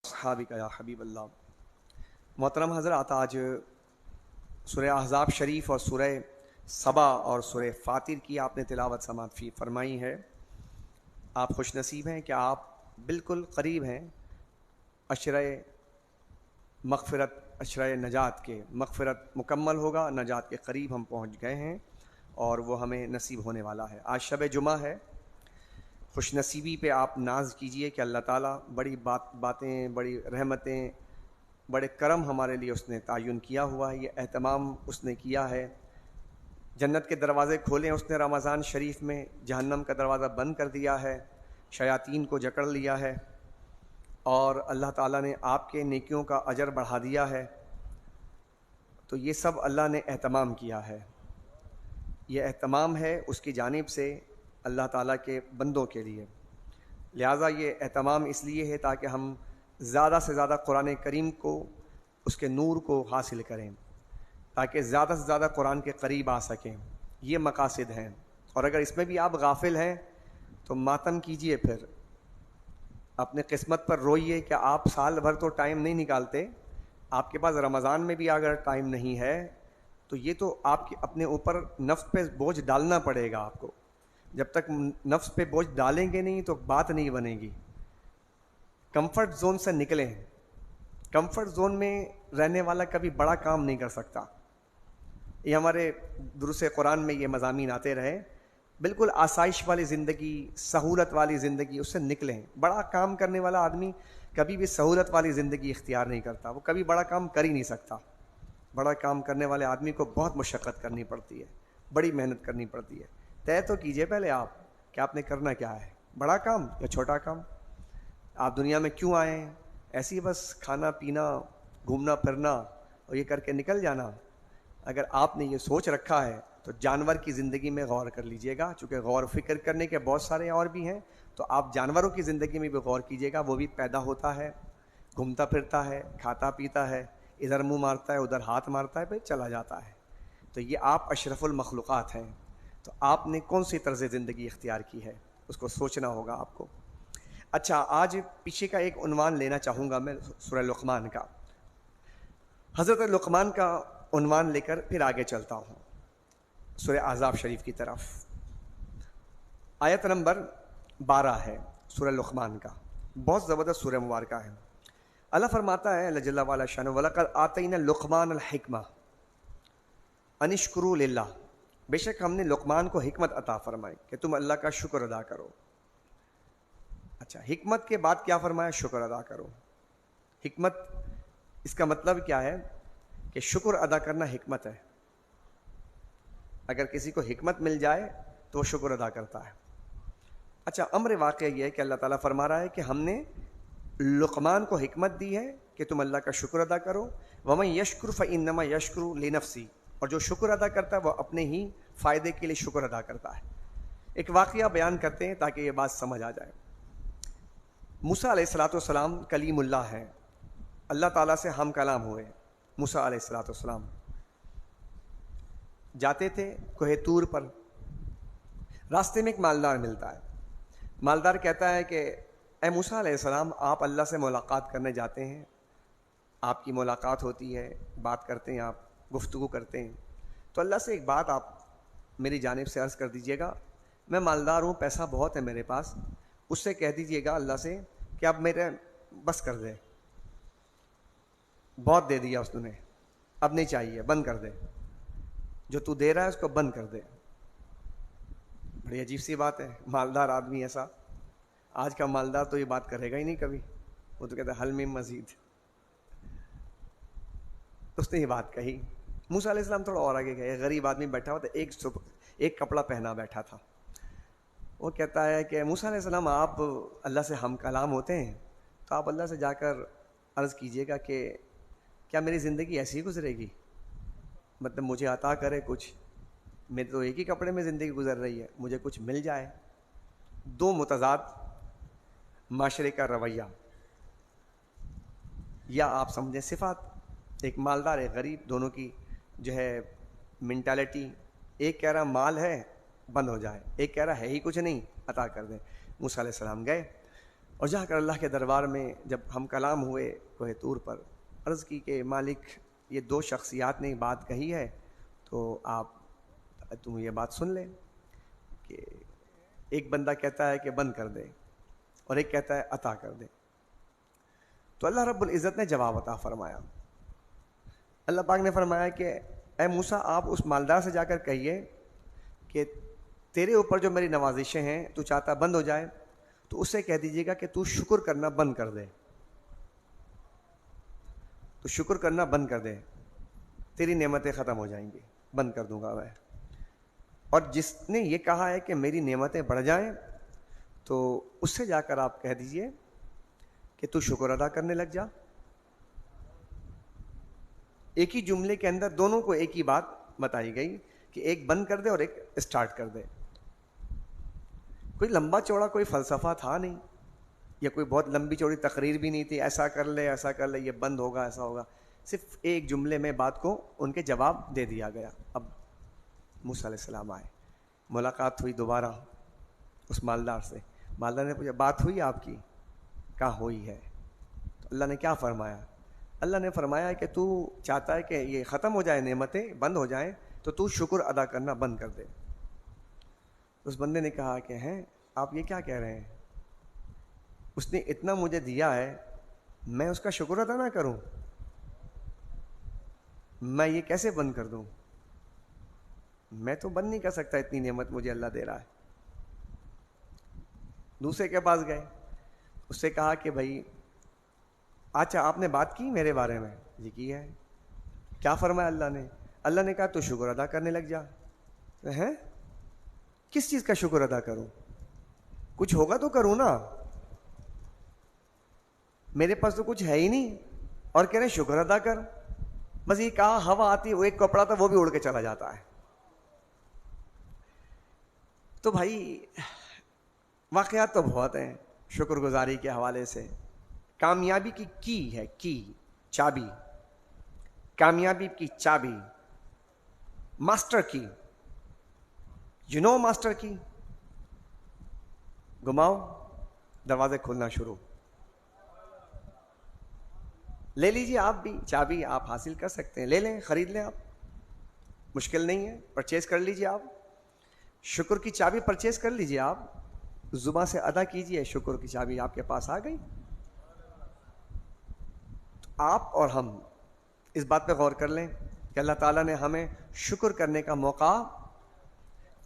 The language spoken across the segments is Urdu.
صحابک یا حبیب اللہ۔ محترم حضرات، آج سورہ احزاب شریف اور سورہ سبا اور سورہ فاطر کی آپ نے تلاوت سماعت فرمائی ہے۔ آپ خوش نصیب ہیں کہ آپ بالکل قریب ہیں عشرہ مغفرت، عشرہ نجات کے۔ مغفرت مکمل ہوگا، نجات کے قریب ہم پہنچ گئے ہیں اور وہ ہمیں نصیب ہونے والا ہے۔ آج شب جمعہ ہے، خوش نصیبی پہ آپ ناز کیجئے کہ اللہ تعالیٰ بڑی باتیں، بڑی رحمتیں، بڑے کرم ہمارے لیے اس نے تعین کیا ہوا ہے، یہ اہتمام اس نے کیا ہے۔ جنت کے دروازے کھولے اس نے رمضان شریف میں، جہنم کا دروازہ بند کر دیا ہے، شیاطین کو جکڑ لیا ہے، اور اللہ تعالیٰ نے آپ کے نیکیوں کا اجر بڑھا دیا ہے۔ تو یہ سب اللہ نے اہتمام کیا ہے، یہ اہتمام ہے اس کی جانب سے اللہ تعالیٰ کے بندوں کے لیے۔ لہٰذا یہ اہتمام اس لیے ہے تاکہ ہم زیادہ سے زیادہ قرآن کریم کو، اس کے نور کو حاصل کریں، تاکہ زیادہ سے زیادہ قرآن کے قریب آ سکیں۔ یہ مقاصد ہیں، اور اگر اس میں بھی آپ غافل ہیں تو ماتم کیجئے، پھر اپنے قسمت پر روئیے کہ آپ سال بھر تو ٹائم نہیں نکالتے، آپ کے پاس رمضان میں بھی اگر ٹائم نہیں ہے تو یہ تو آپ کے اپنے اوپر نفس پہ بوجھ ڈالنا پڑے گا آپ کو۔ جب تک نفس پہ بوجھ ڈالیں گے نہیں تو بات نہیں بنے گی۔ کمفرٹ زون سے نکلیں۔ کمفرٹ زون میں رہنے والا کبھی بڑا کام نہیں کر سکتا۔ یہ ہمارے دروس قرآن میں یہ مضامین آتے رہے۔ بالکل آسائش والی زندگی، سہولت والی زندگی، اس سے نکلیں۔ بڑا کام کرنے والا آدمی کبھی بھی سہولت والی زندگی اختیار نہیں کرتا، وہ کبھی بڑا کام کر ہی نہیں سکتا۔ بڑا کام کرنے والے آدمی کو بہت مشقت کرنی پڑتی ہے، بڑی محنت کرنی پڑتی ہے۔ طے تو کیجئے پہلے آپ کہ آپ نے کرنا کیا ہے، بڑا کام یا چھوٹا کام۔ آپ دنیا میں کیوں آئے ہیں؟ ایسے ہی بس کھانا پینا، گھومنا پھرنا اور یہ کر کے نکل جانا؟ اگر آپ نے یہ سوچ رکھا ہے تو جانور کی زندگی میں غور کر لیجئے گا، چونکہ غور و فکر کرنے کے بہت سارے اور بھی ہیں، تو آپ جانوروں کی زندگی میں بھی غور کیجئے گا۔ وہ بھی پیدا ہوتا ہے، گھومتا پھرتا ہے، کھاتا پیتا ہے، ادھر منہ مارتا ہے، ادھر ہاتھ مارتا ہے، پھر چلا جاتا ہے۔ تو یہ آپ اشرف المخلوقات ہیں، تو آپ نے کون سی طرز زندگی اختیار کی ہے، اس کو سوچنا ہوگا آپ کو۔ اچھا، آج پیچھے کا ایک عنوان لینا چاہوں گا میں سورہ لقمان کا۔ حضرت لقمان کا عنوان لے کر پھر آگے چلتا ہوں سورہ احزاب شریف کی طرف۔ آیت نمبر 12 ہے سورہ لقمان کا، بہت زبردست سورہ مبارکہ ہے۔ اللہ فرماتا ہے اللہ جل وعلا شانہ، وَلَقَدْ آتَيْنَا لُقْمَانَ الْحِكْمَةَ أَنِ اشْكُرُوا لِلَّهِ، بے شک ہم نے لقمان کو حکمت عطا فرمائی کہ تم اللہ کا شکر ادا کرو۔ اچھا، حکمت کے بعد کیا فرمایا؟ شکر ادا کرو۔ حکمت، اس کا مطلب کیا ہے کہ شکر ادا کرنا حکمت ہے۔ اگر کسی کو حکمت مل جائے تو وہ شکر ادا کرتا ہے۔ اچھا، امر واقع یہ ہے کہ اللہ تعالیٰ فرما رہا ہے کہ ہم نے لقمان کو حکمت دی ہے کہ تم اللہ کا شکر ادا کرو۔ وَمَن يَشْكُرْ فَإِنَّمَا يَشْكُرُ لِنَفْسِهِ، اور جو شکر ادا کرتا ہے وہ اپنے ہی فائدے کے لیے شکر ادا کرتا ہے۔ ایک واقعہ بیان کرتے ہیں تاکہ یہ بات سمجھ آ جائے۔ موسیٰ علیہ السلام کلیم اللہ ہیں، اللہ تعالیٰ سے ہم کلام ہوئے۔ موسیٰ علیہ السلام جاتے تھے کوہ طور پر، راستے میں ایک مالدار ملتا ہے۔ مالدار کہتا ہے کہ اے موسیٰ علیہ السلام، آپ اللہ سے ملاقات کرنے جاتے ہیں، آپ کی ملاقات ہوتی ہے، بات کرتے ہیں، آپ گفتگو کرتے ہیں، تو اللہ سے ایک بات آپ میری جانب سے عرض کر دیجئے گا۔ میں مالدار ہوں، پیسہ بہت ہے میرے پاس، اس سے کہہ دیجئے گا اللہ سے کہ اب میرے بس کر دے، بہت دے دیا اس نے، اب نہیں چاہیے، بند کر دے، جو تو دے رہا ہے اس کو بند کر دے۔ بڑی عجیب سی بات ہے، مالدار آدمی ایسا۔ آج کا مالدار تو یہ بات کرے گا ہی نہیں کبھی، وہ تو کہتا ہے حل من مزید۔ اس نے یہ بات کہی۔ موسیٰ علیہ السلام تھوڑا اور آگے گئے، غریب آدمی بیٹھا ہوا تھا، ایک کپڑا پہنا بیٹھا تھا۔ وہ کہتا ہے کہ موسیٰ علیہ السلام، آپ اللہ سے ہم کلام ہوتے ہیں تو آپ اللہ سے جا کر عرض کیجئے گا کہ کیا میری زندگی ایسی ہی گزرے گی، مطلب مجھے عطا کرے کچھ، میرے تو ایک ہی کپڑے میں زندگی گزر رہی ہے، مجھے کچھ مل جائے۔ دو متضاد معاشرے کا رویہ، یا آپ سمجھیں صفات، ایک مالدار ایک غریب، دونوں کی جو ہے مینٹالٹی، ایک کہہ رہا مال ہے بند ہو جائے، ایک کہہ رہا ہے ہی کچھ نہیں، عطا کر دیں۔ موسیٰ علیہ السلام گئے، اور جا کر اللہ کے دربار میں جب ہم کلام ہوئے کوہ طور پر، عرض کی کہ مالک یہ دو شخصیات نے بات کہی ہے تو تم یہ بات سن لے کہ ایک بندہ کہتا ہے کہ بند کر دے اور ایک کہتا ہے عطا کر دے. تو اللہ رب العزت نے جواب عطا فرمایا. اللہ پاک نے فرمایا کہ اے موسیٰ آپ اس مالدار سے جا کر کہیے کہ تیرے اوپر جو میری نوازشیں ہیں تو چاہتا بند ہو جائے تو اس سے کہہ دیجیے گا کہ تو شکر کرنا بند کر دے، تو شکر کرنا بند کر دے، تیری نعمتیں ختم ہو جائیں گی، بند کر دوں گا میں. اور جس نے یہ کہا ہے کہ میری نعمتیں بڑھ جائیں تو اس سے جا کر آپ کہہ دیجئے کہ تو شکر ادا کرنے لگ جا. ایک ہی جملے کے اندر دونوں کو ایک ہی بات بتائی گئی کہ ایک بند کر دے اور ایک اسٹارٹ کر دے. کوئی لمبا چوڑا کوئی فلسفہ تھا نہیں، یا کوئی بہت لمبی چوڑی تقریر بھی نہیں تھی ایسا کر لے ایسا کر لے یہ بند ہوگا ایسا ہوگا. صرف ایک جملے میں بات کو ان کے جواب دے دیا گیا. اب موسیٰ علیہ السلام آئے، ملاقات ہوئی دوبارہ اس مالدار سے. مالدار نے پوچھا بات ہوئی آپ کی؟ کہا ہوئی ہے. تو اللہ نے کیا فرمایا؟ اللہ نے فرمایا کہ تو چاہتا ہے کہ یہ ختم ہو جائے، نعمتیں بند ہو جائیں، تو تو شکر ادا کرنا بند کر دے. اس بندے نے کہا کہ ہیں آپ یہ کیا کہہ رہے ہیں؟ اس نے اتنا مجھے دیا ہے، میں اس کا شکر ادا نہ کروں؟ میں یہ کیسے بند کر دوں؟ میں تو بند نہیں کر سکتا، اتنی نعمت مجھے اللہ دے رہا ہے. دوسرے کے پاس گئے، اس سے کہا کہ بھائی اچھا آپ نے بات کی میرے بارے میں؟ جی کی ہے. کیا فرمایا اللہ نے؟ اللہ نے کہا تو شکر ادا کرنے لگ جا. ہیں کس چیز کا شکر ادا کروں؟ کچھ ہوگا تو کروں نا، میرے پاس تو کچھ ہے ہی نہیں اور کہہ رہے شکر ادا کر. بس یہ کہا ہوا آتی، وہ ایک کپڑا تھا وہ بھی اڑ کے چلا جاتا ہے. تو بھائی واقعات تو بہت ہیں شکر گزاری کے حوالے سے. کامیابی کی ہے کی چابی، کامیابی کی چابی، ماسٹر کی، یو نو ماسٹر کی. گھماؤ دروازے کھلنا شروع. لے لیجیے آپ بھی چابی، آپ حاصل کر سکتے ہیں، لے لیں، خرید لیں. آپ مشکل نہیں ہے، پرچیز کر لیجیے. آپ شکر کی چابی پرچیز کر لیجیے. آپ زبان سے ادا کیجیے، شکر کی چابی آپ کے پاس آ گئی. آپ اور ہم اس بات پہ غور کر لیں کہ اللہ تعالیٰ نے ہمیں شکر کرنے کا موقع،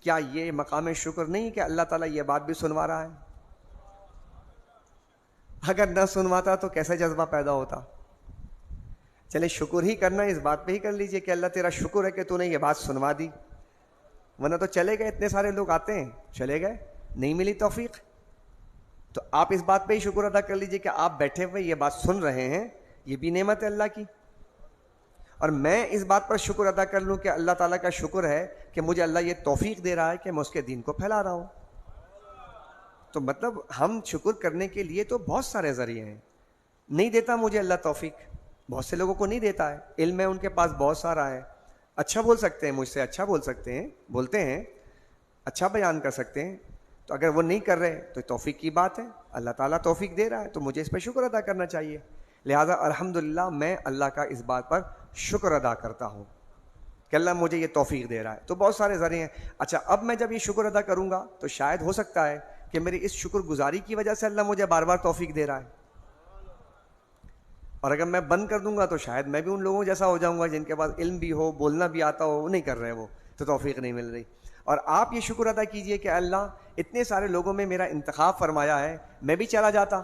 کیا یہ مقام شکر نہیں کہ اللہ تعالیٰ یہ بات بھی سنوا رہا ہے؟ اگر نہ سنواتا تو کیسا جذبہ پیدا ہوتا؟ چلے شکر ہی کرنا، اس بات پہ ہی کر لیجئے کہ اللہ تیرا شکر ہے کہ تو نے یہ بات سنوا دی. ورنہ تو چلے گئے، اتنے سارے لوگ آتے ہیں چلے گئے، نہیں ملی توفیق. تو آپ اس بات پہ ہی شکر ادا کر لیجئے کہ آپ بیٹھے ہوئے یہ بات سن رہے ہیں، یہ بھی نعمت ہے اللہ کی. اور میں اس بات پر شکر ادا کر لوں کہ اللہ تعالیٰ کا شکر ہے کہ مجھے اللہ یہ توفیق دے رہا ہے کہ میں اس کے دین کو پھیلا رہا ہوں. تو مطلب ہم شکر کرنے کے لیے تو بہت سارے ذریعے ہیں. نہیں دیتا مجھے اللہ توفیق، بہت سے لوگوں کو نہیں دیتا ہے. علم ہے ان کے پاس بہت سارا ہے، اچھا بول سکتے ہیں، مجھ سے اچھا بول سکتے ہیں، بولتے ہیں، اچھا بیان کر سکتے ہیں. تو اگر وہ نہیں کر رہے تو توفیق کی بات ہے، اللہ تعالیٰ توفیق دے رہا ہے تو مجھے اس پہ شکر ادا کرنا چاہیے. لہٰذا الحمدللہ میں اللہ کا اس بات پر شکر ادا کرتا ہوں کہ اللہ مجھے یہ توفیق دے رہا ہے. تو بہت سارے ذریعے ہیں. اچھا اب میں جب یہ شکر ادا کروں گا تو شاید ہو سکتا ہے کہ میری اس شکر گزاری کی وجہ سے اللہ مجھے بار بار توفیق دے رہا ہے. اور اگر میں بند کر دوں گا تو شاید میں بھی ان لوگوں جیسا ہو جاؤں گا جن کے پاس علم بھی ہو، بولنا بھی آتا ہو، وہ نہیں کر رہے، وہ تو توفیق نہیں مل رہی. اور آپ یہ شکر ادا کیجئے کہ اللہ اتنے سارے لوگوں میں میرا انتخاب فرمایا ہے، میں بھی چلا جاتا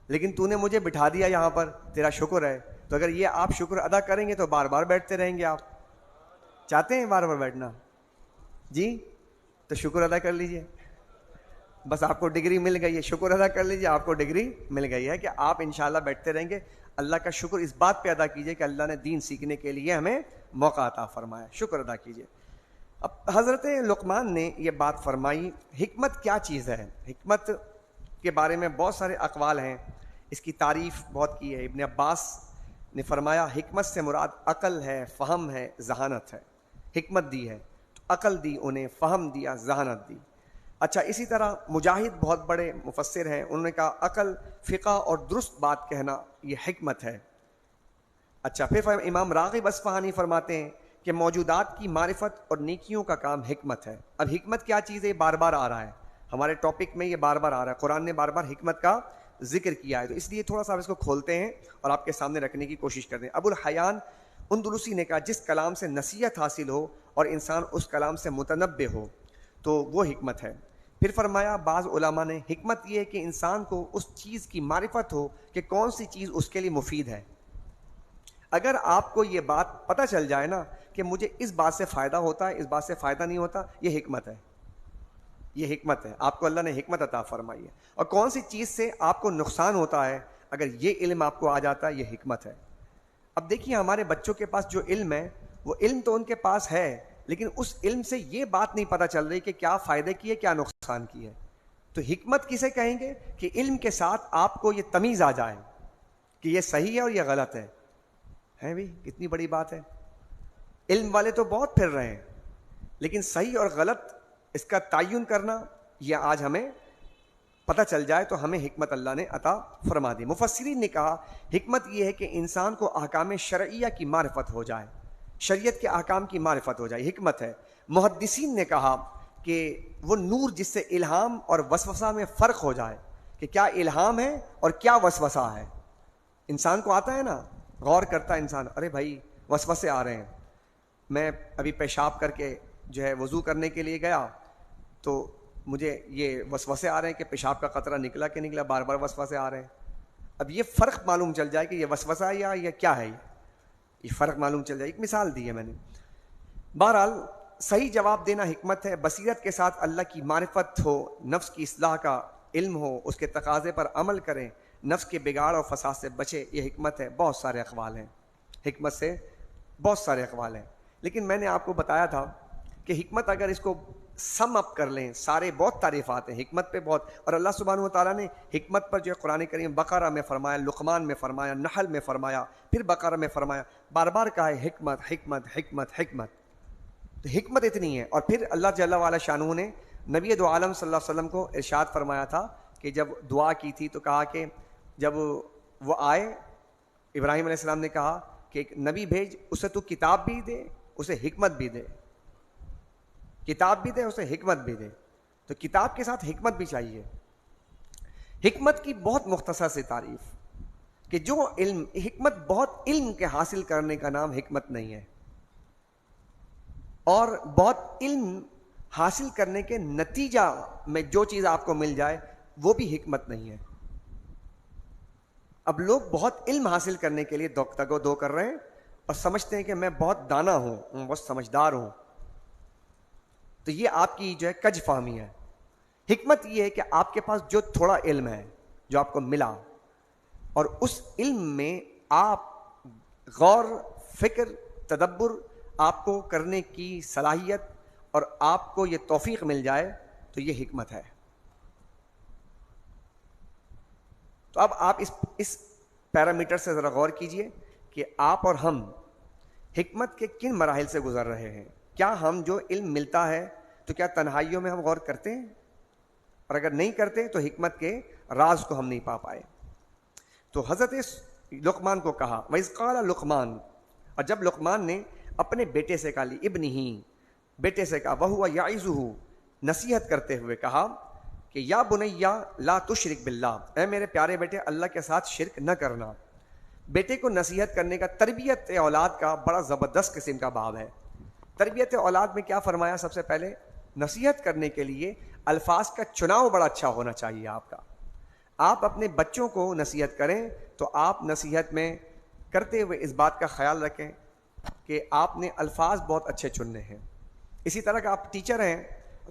لیکن تو نے مجھے بٹھا دیا یہاں پر، تیرا شکر ہے. تو اگر یہ آپ شکر ادا کریں گے تو بار بار بیٹھتے رہیں گے. آپ چاہتے ہیں بار بار بیٹھنا؟ جی تو شکر ادا کر لیجئے. بس آپ کو ڈگری مل گئی ہے، شکر ادا کر لیجئے، آپ کو ڈگری مل گئی ہے کہ آپ انشاءاللہ بیٹھتے رہیں گے. اللہ کا شکر اس بات پہ ادا کیجئے کہ اللہ نے دین سیکھنے کے لیے ہمیں موقع عطا فرمایا. شکر ادا کیجئے. اب حضرت لقمان نے یہ بات فرمائی. حکمت کیا چیز ہے؟ حکمت کے بارے میں بہت سارے اقوال ہیں، اس کی تعریف بہت کی ہے. ابن عباس نے فرمایا حکمت سے مراد عقل ہے، فہم ہے، ذہانت ہے. حکمت دی ہے تو عقل دی انہیں، فہم دیا، ذہانت دی. اچھا اسی طرح مجاہد بہت بڑے مفسر ہیں، انہوں نے کہا عقل، فقہ اور درست بات کہنا یہ حکمت ہے۔ اچھا پھر امام راغب اصفہانی فرماتے ہیں کہ موجودات کی معرفت اور نیکیوں کا کام حکمت ہے۔ اب حکمت کیا چیز ہے؟ یہ بار بار آ رہا ہے ہمارے ٹاپک میں، یہ بار بار آ رہا ہے، قرآن نے بار بار حکمت کا ذکر کیا ہے، تو اس لیے تھوڑا سا اس کو کھولتے ہیں اور آپ کے سامنے رکھنے کی کوشش کرتے ہیں۔ ابو الحیان اندلسی نے کہا جس کلام سے نصیحت حاصل ہو اور انسان اس کلام سے متنبع ہو تو وہ حکمت ہے۔ پھر فرمایا بعض علماء نے حکمت یہ ہے کہ انسان کو اس چیز کی معرفت ہو کہ کون سی چیز اس کے لیے مفید ہے۔ اگر آپ کو یہ بات پتہ چل جائے نا کہ مجھے اس بات سے فائدہ ہوتا ہے، اس بات سے فائدہ نہیں ہوتا، یہ حکمت ہے، یہ حکمت ہے، آپ کو اللہ نے حکمت عطا فرمائی ہے۔ اور کون سی چیز سے آپ کو نقصان ہوتا ہے، اگر یہ علم آپ کو آ جاتا ہے، یہ حکمت ہے۔ اب دیکھیے ہمارے بچوں کے پاس جو علم ہے، وہ علم تو ان کے پاس ہے، لیکن اس علم سے یہ بات نہیں پتہ چل رہی کہ کیا فائدے کی ہے، کیا نقصان کی ہے۔ تو حکمت کسے کہیں گے؟ کہ علم کے ساتھ آپ کو یہ تمیز آ جائے کہ یہ صحیح ہے اور یہ غلط ہے بھی، کتنی بڑی بات ہے۔ علم والے تو بہت پھر رہے ہیں، لیکن صحیح اور غلط اس کا تعین کرنا، یہ آج ہمیں پتہ چل جائے تو ہمیں حکمت اللہ نے عطا فرما دی۔ مفسرین نے کہا حکمت یہ ہے کہ انسان کو احکام شرعیہ کی معرفت ہو جائے، شریعت کے احکام کی معرفت ہو جائے، حکمت ہے۔ محدثین نے کہا کہ وہ نور جس سے الہام اور وسوسہ میں فرق ہو جائے، کہ کیا الہام ہے اور کیا وسوسہ ہے۔ انسان کو آتا ہے نا، غور کرتا ہے انسان، ارے بھائی وسوسے آ رہے ہیں، میں ابھی پیشاب کر کے جو ہے وضو کرنے کے لیے گیا تو مجھے یہ وسوسے آ رہے ہیں کہ پیشاب کا قطرہ نکلا کہ نکلا، بار بار وسوسے آ رہے ہیں۔ اب یہ فرق معلوم چل جائے کہ یہ وسوسہ ہے یا یہ کیا ہے، یہ فرق معلوم چل جائے۔ ایک مثال دی ہے میں نے۔ بہرحال صحیح جواب دینا حکمت ہے، بصیرت کے ساتھ اللہ کی معرفت ہو، نفس کی اصلاح کا علم ہو، اس کے تقاضے پر عمل کریں، نفس کے بگاڑ اور فساد سے بچے، یہ حکمت ہے۔ بہت سارے اقوال ہیں، حکمت سے بہت سارے اقوال ہیں، لیکن میں نے آپ کو بتایا تھا کہ حکمت اگر اس کو سم اپ کر لیں، سارے بہت تعریفات ہیں حکمت پہ بہت، اور اللہ سبحانہ و تعالیٰ نے حکمت پر جو ہے قرآن کریم بقرہ میں فرمایا، لقمان میں فرمایا، نحل میں فرمایا، پھر بقرہ میں فرمایا، بار بار کہا ہے حکمت حکمت حکمت حکمت۔ تو حکمت اتنی ہے۔ اور پھر اللہ جل وعلا شانہ نے نبی دو عالم صلی اللہ علیہ وسلم کو ارشاد فرمایا تھا کہ جب دعا کی تھی تو کہا کہ جب وہ آئے، ابراہیم علیہ السلام نے کہا کہ ایک نبی بھیج، اسے تو کتاب بھی دے، اسے حکمت بھی دے، کتاب بھی دے، اسے حکمت بھی دے۔ تو کتاب کے ساتھ حکمت بھی چاہیے۔ حکمت کی بہت مختصر سی تعریف کہ جو علم، حکمت بہت علم کے حاصل کرنے کا نام حکمت نہیں ہے، اور بہت علم حاصل کرنے کے نتیجہ میں جو چیز آپ کو مل جائے وہ بھی حکمت نہیں ہے۔ اب لوگ بہت علم حاصل کرنے کے لیے تگ دو کر رہے ہیں اور سمجھتے ہیں کہ میں بہت دانا ہوں، بہت سمجھدار ہوں، تو یہ آپ کی جو ہے کج فہمی ہے۔ حکمت یہ ہے کہ آپ کے پاس جو تھوڑا علم ہے جو آپ کو ملا، اور اس علم میں آپ غور، فکر، تدبر آپ کو کرنے کی صلاحیت اور آپ کو یہ توفیق مل جائے تو یہ حکمت ہے۔ تو اب آپ اس پیرامیٹر سے ذرا غور کیجئے کہ آپ اور ہم حکمت کے کن مراحل سے گزر رہے ہیں۔ کیا ہم جو علم ملتا ہے تو کیا تنہائیوں میں ہم غور کرتے ہیں؟ اور اگر نہیں کرتے تو حکمت کے راز کو ہم نہیں پا پائے۔ تو حضرت لقمان کو کہا وَإِذْ قَالَ لقمان، اور جب لقمان نے اپنے بیٹے سے کہا، ابنہی، بیٹے سے کہا، وَهُوَ يَعِظُهُ، نصیحت کرتے ہوئے کہا کہ یا بنیا لا تشرک باللہ، اے میرے پیارے بیٹے اللہ کے ساتھ شرک نہ کرنا۔ بیٹے کو نصیحت کرنے کا، تربیت اولاد کا بڑا زبردست قسم کا باب ہے۔ تربیت اولاد میں کیا فرمایا؟ سب سے پہلے نصیحت کرنے کے لیے الفاظ کا چناؤ بڑا اچھا ہونا چاہیے آپ کا۔ آپ اپنے بچوں کو نصیحت کریں تو آپ نصیحت میں کرتے ہوئے اس بات کا خیال رکھیں کہ آپ نے الفاظ بہت اچھے چننے ہیں۔ اسی طرح کہ آپ ٹیچر ہیں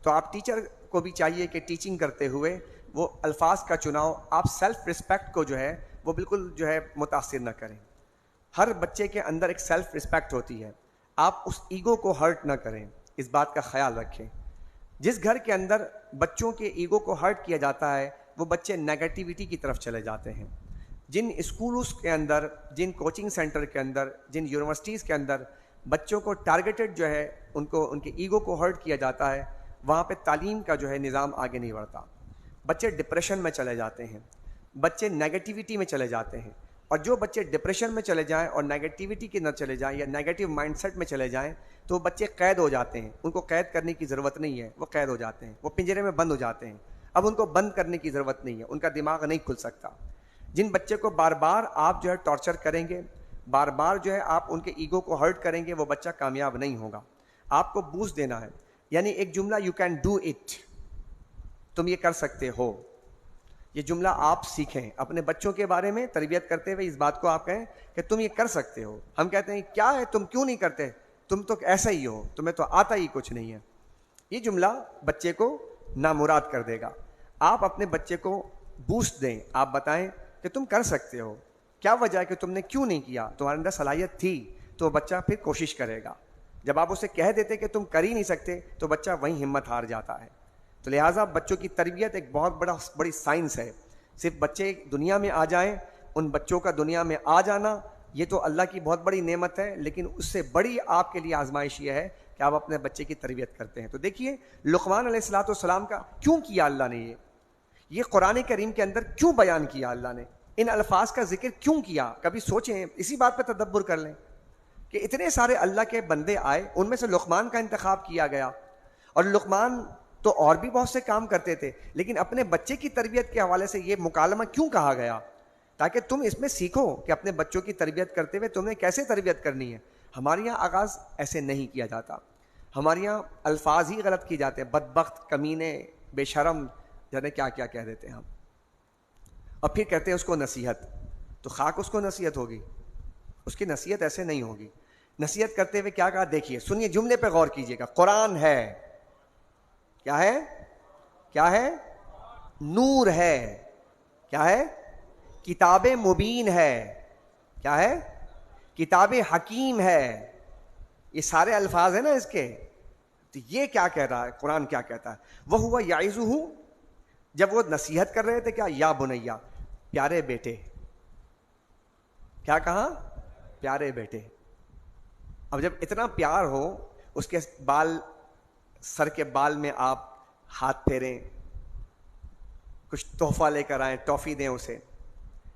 تو آپ ٹیچر کو بھی چاہیے کہ ٹیچنگ کرتے ہوئے وہ الفاظ کا چناؤ، آپ سیلف رسپیکٹ کو جو ہے وہ بالکل جو ہے متاثر نہ کریں۔ ہر بچے کے اندر ایک سیلف رسپیکٹ ہوتی ہے، آپ اس ایگو کو ہرٹ نہ کریں، اس بات کا خیال رکھیں۔ جس گھر کے اندر بچوں کے ایگو کو ہرٹ کیا جاتا ہے وہ بچے نیگیٹیوٹی کی طرف چلے جاتے ہیں۔ جن اسکولز کے اندر، جن کوچنگ سینٹر کے اندر، جن یونیورسٹیز کے اندر بچوں کو ٹارگیٹڈ جو ہے ان کے ایگو کو ہرٹ کیا جاتا ہے، وہاں پہ تعلیم کا جو ہے نظام آگے نہیں بڑھتا. بچے ڈپریشن میں چلے جاتے ہیں, بچے نیگیٹیوٹی میں چلے جاتے ہیں. اور جو بچے ڈپریشن میں چلے جائیں اور نیگیٹیوٹی کے نہ چلے جائیں یا نیگیٹو مائنڈ سیٹ میں چلے جائیں تو بچے قید ہو جاتے ہیں. ان کو قید کرنے کی ضرورت نہیں ہے, وہ قید ہو جاتے ہیں, وہ پنجرے میں بند ہو جاتے ہیں. اب ان کو بند کرنے کی ضرورت نہیں ہے, ان کا دماغ نہیں کھل سکتا. جن بچے کو بار بار آپ جو ہے ٹارچر کریں گے, بار بار جو ہے آپ ان کے ایگو کو ہرٹ کریں گے, وہ بچہ کامیاب نہیں ہوگا. آپ کو بوسٹ دینا ہے, یعنی ایک جملہ یو کین ڈو اٹ, تم یہ کر سکتے ہو, یہ جملہ آپ سیکھیں اپنے بچوں کے بارے میں تربیت کرتے ہوئے. اس بات کو آپ کہیں کہ تم یہ کر سکتے ہو. ہم کہتے ہیں کیا ہے تم کیوں نہیں کرتے, تم تو ایسا ہی ہو, تمہیں تو آتا ہی کچھ نہیں ہے. یہ جملہ بچے کو نامراد کر دے گا. آپ اپنے بچے کو بوسٹ دیں, آپ بتائیں کہ تم کر سکتے ہو, کیا وجہ ہے کہ تم نے کیوں نہیں کیا, تمہارے اندر صلاحیت تھی, تو بچہ پھر کوشش کرے گا. جب آپ اسے کہہ دیتے کہ تم کر ہی نہیں سکتے تو بچہ وہیں ہمت ہار جاتا ہے. تو لہٰذا بچوں کی تربیت ایک بہت بڑی سائنس ہے. صرف بچے دنیا میں آ جائیں, ان بچوں کا دنیا میں آ جانا یہ تو اللہ کی بہت بڑی نعمت ہے, لیکن اس سے بڑی آپ کے لیے آزمائش یہ ہے کہ آپ اپنے بچے کی تربیت کرتے ہیں. تو دیکھیے لقمان علیہ الصلوۃ والسلام کا کیوں کیا اللہ نے, یہ قرآن کریم کے اندر کیوں بیان کیا اللہ نے, ان الفاظ کا ذکر کیوں کیا. کبھی سوچیں, اسی بات پہ تدبر کر لیں کہ اتنے سارے اللہ کے بندے آئے, ان میں سے لقمان کا انتخاب کیا گیا. اور لقمان تو اور بھی بہت سے کام کرتے تھے, لیکن اپنے بچے کی تربیت کے حوالے سے یہ مکالمہ کیوں کہا گیا, تاکہ تم اس میں سیکھو کہ اپنے بچوں کی تربیت کرتے ہوئے تمہیں کیسے تربیت کرنی ہے. ہمارے یہاں آغاز ایسے نہیں کیا جاتا, ہمارے یہاں الفاظ ہی غلط کیے جاتے ہیں, بدبخت, کمینے, بے شرم, جانے کیا کیا کہہ دیتے ہیں ہم, اور پھر کہتے ہیں اس کو نصیحت. تو خاک اس کو نصیحت ہوگی, اس کی نصیحت ایسے نہیں ہوگی. نصیحت کرتے ہوئے کیا کہا, دیکھیے سنیے, جملے پہ غور کیجیے گا. قرآن ہے, کیا ہے, کیا ہے, نور ہے, کیا ہے, کتاب مبین ہے, کیا ہے, کتاب حکیم ہے. یہ سارے الفاظ ہیں نا اس کے. تو یہ کیا کہہ رہا ہے قرآن, کیا کہتا ہے, وہ ہوا یعظہ, جب وہ نصیحت کر رہے تھے کیا, یا بنیا, پیارے بیٹے. کیا کہا, پیارے بیٹے. اب جب اتنا پیار ہو, اس کے بال, سر کے بال میں آپ ہاتھ پھیریں, کچھ تحفہ لے کر آئیں, ٹافی دیں اسے,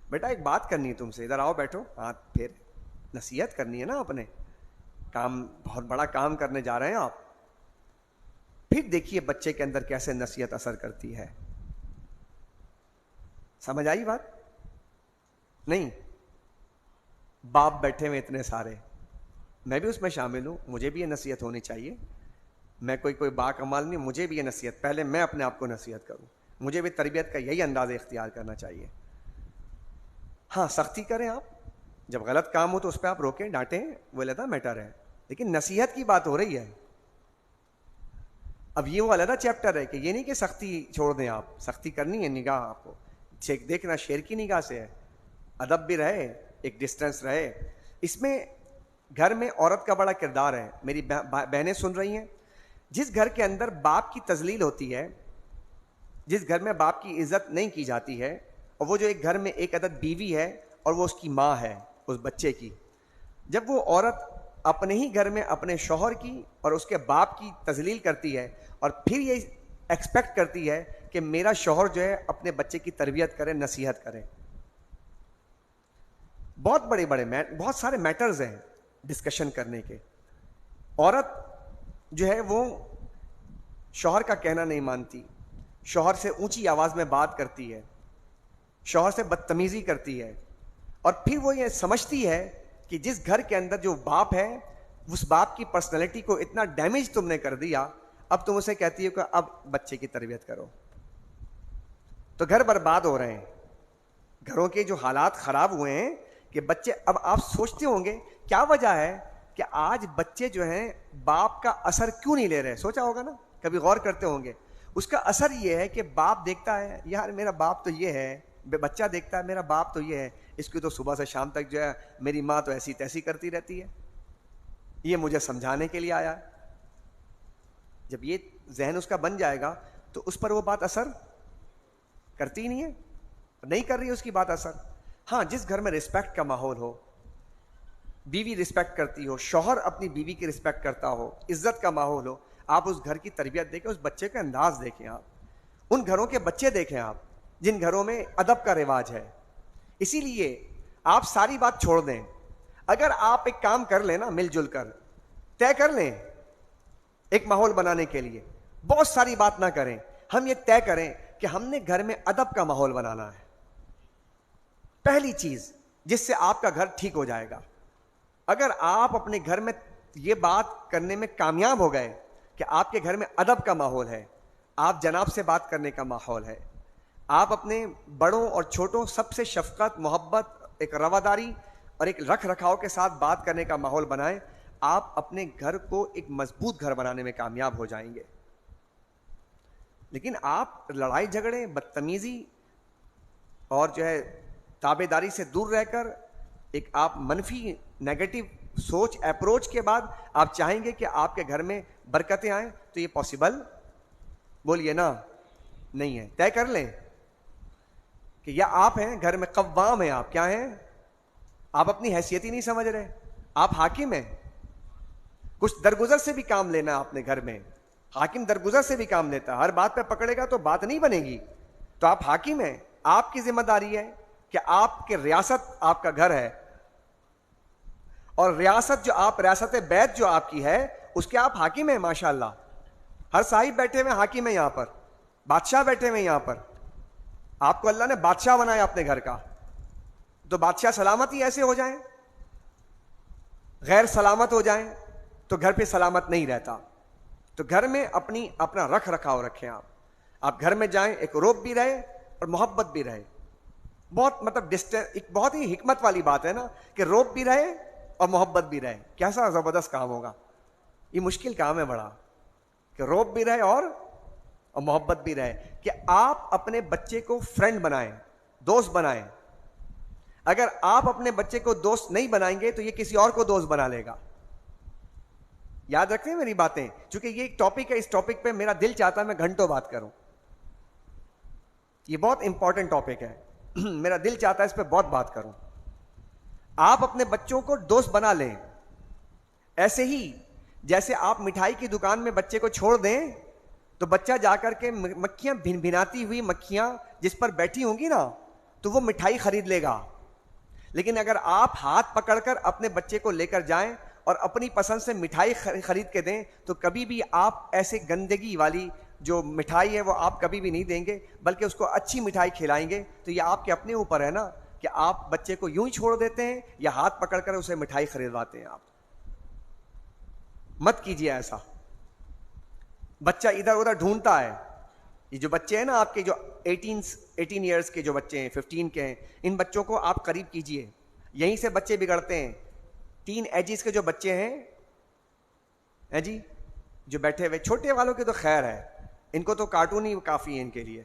بیٹا ایک بات کرنی ہے تم سے, ادھر آؤ بیٹھو, ہاتھ پھیر, نصیحت کرنی ہے نا, اپنے کام, بہت بڑا کام کرنے جا رہے ہیں آپ. پھر دیکھیے بچے کے اندر کیسے نصیحت اثر کرتی ہے. سمجھ آئی بات نہیں؟ باپ بیٹھے ہوئے اتنے سارے, میں بھی اس میں شامل ہوں, مجھے بھی یہ نصیحت ہونی چاہیے. میں کوئی با کمال نہیں, مجھے بھی یہ نصیحت, پہلے میں اپنے آپ کو نصیحت کروں, مجھے بھی تربیت کا یہی انداز اختیار کرنا چاہیے. ہاں سختی کریں آپ, جب غلط کام ہو تو اس پہ آپ روکیں, ڈانٹیں, وہ علیحدہ میٹر ہے, لیکن نصیحت کی بات ہو رہی ہے. اب یہ وہ علیحدہ چیپٹر ہے کہ یہ نہیں کہ سختی چھوڑ دیں آپ, سختی کرنی ہے, نگاہ آپ کو دیکھنا شیر کی نگاہ سے ہے, ادب بھی رہے, ایک ڈسٹینس رہے. اس میں گھر میں عورت کا بڑا کردار ہے. میری بہنیں سن رہی ہیں, جس گھر کے اندر باپ کی تذلیل ہوتی ہے, جس گھر میں باپ کی عزت نہیں کی جاتی ہے, اور وہ جو ایک گھر میں ایک عدد بیوی ہے اور وہ اس کی ماں ہے اس بچے کی, جب وہ عورت اپنے ہی گھر میں اپنے شوہر کی اور اس کے باپ کی تذلیل کرتی ہے, اور پھر یہ ایکسپیکٹ کرتی ہے کہ میرا شوہر جو ہے اپنے بچے کی تربیت کرے, نصیحت کرے. بہت بہت سارے میٹرز ہیں ڈسکشن کرنے کے. عورت جو ہے وہ شوہر کا کہنا نہیں مانتی, شوہر سے اونچی آواز میں بات کرتی ہے, شوہر سے بدتمیزی کرتی ہے, اور پھر وہ یہ سمجھتی ہے کہ جس گھر کے اندر جو باپ ہے, اس باپ کی پرسنالٹی کو اتنا ڈیمیج تم نے کر دیا, اب تم اسے کہتی ہو کہ اب بچے کی تربیت کرو. تو گھر برباد ہو رہے ہیں, گھروں کے جو حالات خراب ہوئے ہیں کہ بچے, اب آپ سوچتے ہوں گے کیا وجہ ہے کہ آج بچے جو ہیں باپ کا اثر کیوں نہیں لے رہے. سوچا ہوگا نا, کبھی غور کرتے ہوں گے. اس کا اثر یہ ہے کہ باپ دیکھتا ہے یار میرا باپ تو یہ ہے, بچہ دیکھتا ہے میرا باپ تو یہ ہے, اس کی تو صبح سے شام تک جو ہے میری ماں تو ایسی تیسی کرتی رہتی ہے, یہ مجھے سمجھانے کے لیے آیا. جب یہ ذہن اس کا بن جائے گا تو اس پر وہ بات اثر کرتی ہی نہیں ہے, نہیں کر رہی اس کی بات اثر. ہاں جس گھر میں رسپیکٹ کا ماحول ہو, بیوی رسپیکٹ کرتی ہو, شوہر اپنی بیوی کی رسپیکٹ کرتا ہو, عزت کا ماحول ہو, آپ اس گھر کی تربیت دیکھیں, اس بچے کا انداز دیکھیں, آپ ان گھروں کے بچے دیکھیں آپ جن گھروں میں ادب کا رواج ہے. اسی لیے آپ ساری بات چھوڑ دیں. اگر آپ ایک کام کر لیں نا, مل جل کر طے کر لیں ایک ماحول بنانے کے لیے, بہت ساری بات نہ کریں, ہم یہ طے کریں کہ ہم نے گھر میں ادب کا ماحول بنانا ہے. پہلی چیز جس سے آپ کا گھر ٹھیک ہو جائے گا. اگر آپ اپنے گھر میں یہ بات کرنے میں کامیاب ہو گئے کہ آپ کے گھر میں ادب کا ماحول ہے, آپ جناب سے بات کرنے کا ماحول ہے, آپ اپنے بڑوں اور چھوٹوں سب سے شفقت, محبت, ایک رواداری اور ایک رکھ رکھاؤ کے ساتھ بات کرنے کا ماحول بنائیں, آپ اپنے گھر کو ایک مضبوط گھر بنانے میں کامیاب ہو جائیں گے. لیکن آپ لڑائی جھگڑے, بدتمیزی اور جو ہے تابع داری سے دور رہ کر ایک آپ منفی نیگیٹو سوچ اپروچ کے بعد آپ چاہیں گے کہ آپ کے گھر میں برکتیں آئیں, تو یہ پاسبل بولیے نا نہیں ہے. طے کر لیں کہ یا آپ ہیں گھر میں قوام ہیں, آپ کیا ہیں, آپ اپنی حیثیت ہی نہیں سمجھ رہے, آپ حاکم ہیں. کچھ درگزر سے بھی کام لینا ہے اپنے گھر میں. حاکم درگزر سے بھی کام لیتا ہے, ہر بات پہ پکڑے گا تو بات نہیں بنے گی. تو آپ حاکم ہیں, آپ کی ذمہ داری ہے کہ آپ کے ریاست آپ کا گھر ہے, اور ریاست جو آپ ریاست بیت جو آپ کی ہے اس کے آپ حاکم ہیں. ماشاءاللہ ہر صاحب بیٹھے ہوئے حاکم ہیں یہاں پر, بادشاہ بیٹھے ہوئے یہاں پر. آپ کو اللہ نے بادشاہ بنایا اپنے گھر کا, تو بادشاہ سلامت ہی ایسے ہو جائیں, غیر سلامت ہو جائیں تو گھر پہ سلامت نہیں رہتا. تو گھر میں اپنا رکھ رکھاؤ رکھیں. آپ گھر میں جائیں, ایک روب بھی رہے اور محبت بھی رہے. بہت مطلب ایک بہت ہی حکمت والی بات ہے نا کہ روب بھی رہے اور محبت بھی رہے. کیسا زبردست کام ہوگا, یہ مشکل کام ہے بڑا, کہ روب بھی رہے اور محبت بھی رہے. کہ آپ اپنے بچے کو فرینڈ بنائیں, دوست بنائیں. اگر آپ اپنے بچے کو دوست نہیں بنائیں گے تو یہ کسی اور کو دوست بنا لے گا. یاد رکھیں میری باتیں, چونکہ یہ ایک ٹاپک ہے, اس ٹاپک پہ میرا دل چاہتا ہے میں گھنٹوں بات کروں. یہ بہت امپورٹنٹ ٹاپک ہے, میرا دل چاہتا ہے اس پہ بہت بات کروں. آپ اپنے بچوں کو دوست بنا لیں. ایسے ہی جیسے آپ مٹھائی کی دکان میں بچے کو چھوڑ دیں تو بچہ جا کر کے مکھیاں بھن بھناتی ہوئی مکھیاں جس پر بیٹھی ہوں گی نا تو وہ مٹھائی خرید لے گا. لیکن اگر آپ ہاتھ پکڑ کر اپنے بچے کو لے کر جائیں اور اپنی پسند سے مٹھائی خرید کے دیں تو کبھی بھی آپ ایسے گندگی والی جو مٹھائی ہے وہ آپ کبھی بھی نہیں دیں گے, بلکہ اس کو اچھی مٹھائی کھلائیں گے. تو یہ آپ کے اپنے اوپر ہے نا کہ آپ بچے کو یوں ہی چھوڑ دیتے ہیں یا ہاتھ پکڑ کر اسے مٹھائی خریدواتے ہیں. آپ مت کیجیے ایسا. بچہ ادھر ادھر ڈھونڈتا ہے. یہ جو بچے ہیں نا آپ کے جو 18 ایئرس کے جو بچے ہیں, 15 کے ہیں, ان بچوں کو آپ قریب کیجیے. یہیں سے بچے بگڑتے ہیں. ٹین ایجز کے جو بچے ہیں جی جو بیٹھے ہوئے, چھوٹے والوں کے تو خیر ہے, ان کو تو کارٹون ہی کافی ہے ان کے لیے.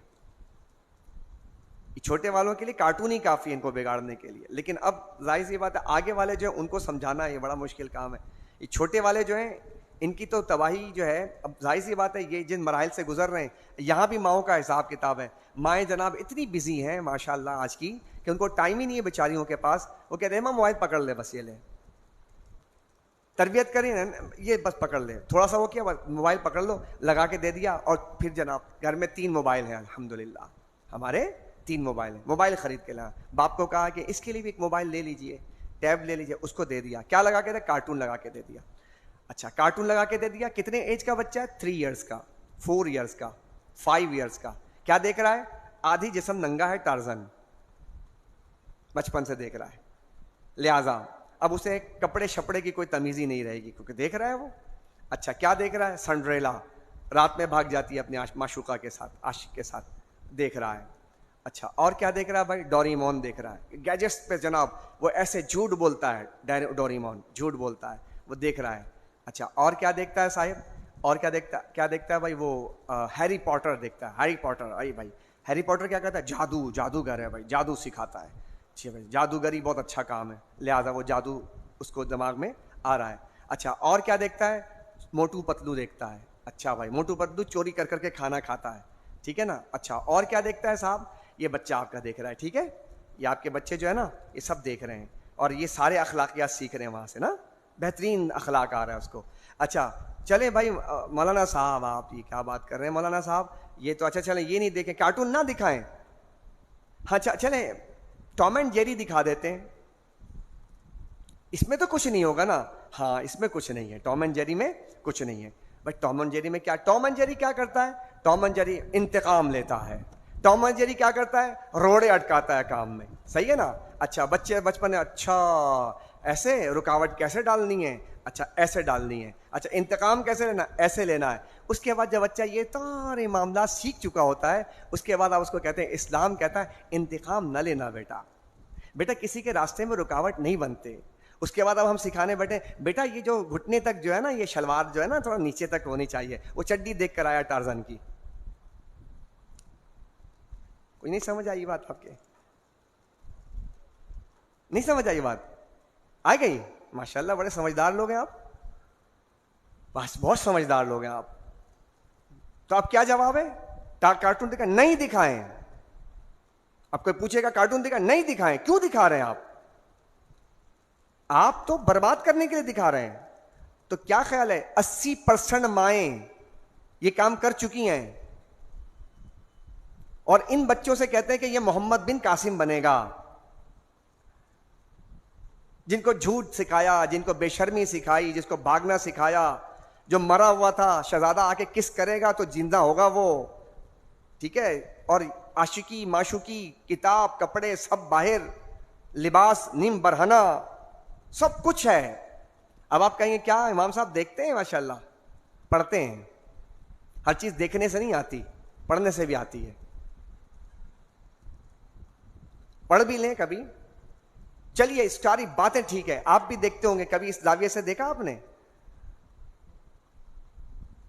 چھوٹے والوں کے لیے کارٹون ہی کافی ہے ان کو بگاڑنے کے لیے. لیکن اب ظاہر سی بات ہے آگے والے جو ہیں ان کو سمجھانا یہ بڑا مشکل کام ہے. یہ چھوٹے والے جو ہیں ان کی تو تباہی جو ہے, اب ظاہر سی بات ہے یہ جن مراحل سے گزر رہے ہیں, یہاں بھی ماؤں کا حساب کتاب ہے. مائیں جناب اتنی بزی ہیں ماشاءاللہ آج کی کہ ان کو ٹائم ہی نہیں ہے بیچاریوں کے پاس. وہ کہتے ہیں ماں موبائل پکڑ لے, بس یہ لے, تربیت کریں یہ بس پکڑ لے, تھوڑا سا وہ کیا موبائل پکڑ لو, لگا کے دے دیا. اور پھر جناب گھر میں 3 موبائل ہیں الحمدللہ, ہمارے 3 موبائل ہیں. موبائل خرید کے لایا, باپ کو کہا کہ اس کے لیے بھی ایک موبائل لے لیجئے, ٹیب لے لیجئے, اس کو دے دیا. کیا لگا کے دیا؟ کارٹون لگا کے دے دیا. اچھا کارٹون لگا کے دے دیا. کتنے ایج کا بچہ ہے؟ 3 ایئرس کا, 4 ایئرس کا, 5 ایئرس کا. کیا دیکھ رہا ہے؟ آدھی جسم ننگا ہے, ٹارزن, بچپن سے دیکھ رہا ہے. لہذا اب اسے کپڑے شپڑے کی کوئی تمیز ہی نہیں رہے گی کیونکہ دیکھ رہا ہے وہ. اچھا کیا دیکھ رہا ہے؟ سنڈریلا, رات میں بھاگ جاتی ہے اپنے معشوقہ کے ساتھ, عاشق کے ساتھ, دیکھ رہا ہے. اچھا اور کیا دیکھ رہا ہے بھائی؟ ڈوریمون دیکھ رہا ہے. گیجٹس پہ جناب وہ ایسے جھوٹ بولتا ہے, ڈوریمون جھوٹ بولتا ہے, وہ دیکھ رہا ہے. اچھا اور کیا دیکھتا ہے صاحب؟ اور کیا دیکھتا ہے بھائی؟ وہ ہیری پاٹر دیکھتا ہے. ہیری پاٹر, ائی بھائی ہیری پاٹر کیا کہتا ہے؟ جادوگر ہے بھائی, جادو سکھاتا ہے. اچھا بھائی جادوگری بہت اچھا کام ہے, لہٰذا وہ جادو اس کو دماغ میں آ رہا ہے. اچھا اور کیا دیکھتا ہے؟ موٹو پتلو دیکھتا ہے. اچھا بھائی موٹو پتلو چوری کر کر کے کھانا کھاتا ہے, ٹھیک ہے نا. اچھا اور کیا دیکھتا ہے صاحب؟ یہ بچہ آپ کا دیکھ رہا ہے, ٹھیک ہے, یہ آپ کے بچے جو ہے نا یہ سب دیکھ رہے ہیں اور یہ سارے اخلاقیات سیکھ رہے ہیں وہاں سے نا, بہترین اخلاق آ رہا ہے اس کو. اچھا چلے بھائی مولانا صاحب آپ یہ کیا بات کر رہے ہیں مولانا صاحب, یہ تو اچھا چلیں یہ نہیں دیکھیں, کارٹون نہ دکھائیں. ہاں چلیں ٹام اینڈ جیری دکھا دیتے ہیں, اس میں تو کچھ نہیں ہوگا نا. ہاں اس میں کچھ نہیں ہے, ٹام اینڈ جیری میں کچھ نہیں ہے. بٹ ٹام اینڈ جیری میں کیا, ٹام اینڈ جیری کیا کرتا ہے, ٹام اینڈ جیری انتقام لیتا ہے. ٹام اینڈ جیری کیا کرتا ہے, روڑے اٹکاتا ہے کام میں, صحیح ہے نا. اچھا بچے بچپن میں, اچھا ایسے رکاوٹ کیسے ڈالنی ہے, اچھا ایسے ڈالنی ہے, اچھا انتقام کیسے لینا, ایسے لینا ہے. اس کے بعد جب بچہ یہ سارے معاملات سیکھ چکا ہوتا ہے, اس کے بعد آپ اس کو کہتے ہیں, اسلام کہتا ہے انتقام نہ لینا بیٹا, بیٹا کسی کے راستے میں رکاوٹ نہیں بنتے. اس کے بعد اب ہم سکھانے بیٹھے, بیٹا یہ جو گھٹنے تک جو ہے نا, یہ شلوار جو ہے نا تھوڑا نیچے تک ہونی چاہیے. وہ چڈی دیکھ کر آیا ٹارزن کی. کوئی نہیں سمجھ آئی بات آپ کے, نہیں سمجھ آئی بات, آ گئی. ماشاءاللہ بڑے سمجھدار لوگ ہیں آپ, بس بہت سمجھدار لوگ ہیں آپ. تو اب کیا جواب ہے, کارٹون دکھائیں, نہیں دکھائیں. اب کوئی پوچھے گا کارٹون دکھائیں, نہیں دکھائیں. کیوں دکھا رہے ہیں آپ, آپ تو برباد کرنے کے لیے دکھا رہے ہیں. تو کیا خیال ہے 80% مائیں یہ کام کر چکی ہیں, اور ان بچوں سے کہتے ہیں کہ یہ محمد بن قاسم بنے گا. جن کو جھوٹ سکھایا, جن کو بے شرمی سکھائی, جس کو بھاگنا سکھایا, جو مرا ہوا تھا شہزادہ آ کے کس کرے گا تو زندہ ہوگا وہ, ٹھیک ہے. اور عاشقی معشوقی, کتاب کپڑے سب باہر, لباس نیم برہنہ, سب کچھ ہے. اب آپ کہیں گے کیا امام صاحب دیکھتے ہیں, ماشاءاللہ پڑھتے ہیں. ہر چیز دیکھنے سے نہیں آتی, پڑھنے سے بھی آتی ہے. پڑھ بھی لیں کبھی. چلیے ساری باتیں ٹھیک ہے, آپ بھی دیکھتے ہوں گے, کبھی اس زاویے سے دیکھا آپ نے.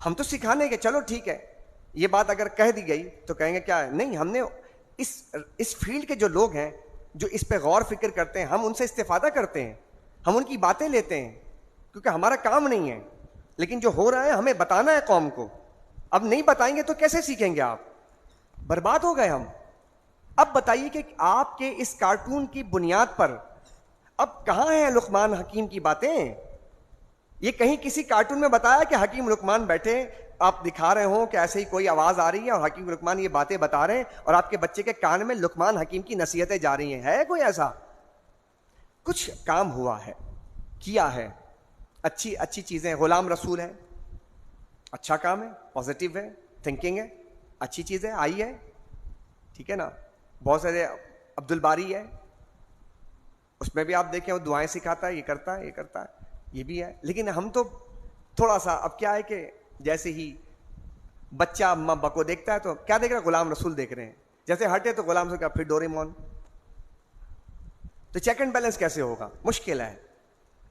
ہم تو سکھانے کے, چلو ٹھیک ہے, یہ بات اگر کہہ دی گئی تو کہیں گے کیا ہے, نہیں ہم نے اس فیلڈ کے جو لوگ ہیں جو اس پہ غور فکر کرتے ہیں, ہم ان سے استفادہ کرتے ہیں, ہم ان کی باتیں لیتے ہیں, کیونکہ ہمارا کام نہیں ہے. لیکن جو ہو رہا ہے ہمیں بتانا ہے قوم کو. اب نہیں بتائیں گے تو کیسے سیکھیں گے آپ, برباد ہو گئے ہم. اب بتائیے کہ آپ کے اس کارٹون کی بنیاد پر اب کہاں ہیں لقمان حکیم کی باتیں. یہ کہیں کسی کارٹون میں بتایا کہ حکیم لقمان بیٹھے, آپ دکھا رہے ہوں کہ ایسے ہی کوئی آواز آ رہی ہے اور حکیم لقمان یہ باتیں بتا رہے ہیں اور آپ کے بچے کے کان میں لقمان حکیم کی نصیحتیں جا رہی ہیں, ہے کوئی ایسا؟ کچھ کام ہوا ہے, کیا ہے, اچھی چیزیں. غلام رسول ہے, اچھا کام ہے, پازیٹیو ہے, تھنکنگ ہے, اچھی چیز ہے, آئی ہے, ٹھیک ہے نا. بہت سارے عبد الباری ہے, اس میں بھی آپ دیکھیں وہ دعائیں سکھاتا ہے, یہ کرتا ہے, یہ کرتا ہے, یہ بھی ہے. لیکن ہم تو تھوڑا سا, اب کیا ہے کہ جیسے ہی بچہ اما ابا کو دیکھتا ہے تو کیا دیکھ رہا ہے, غلام رسول دیکھ رہے ہیں. جیسے ہٹے تو غلام رسول کا, پھر ڈوریمون. تو چیک اینڈ بیلنس کیسے ہوگا, مشکل ہے,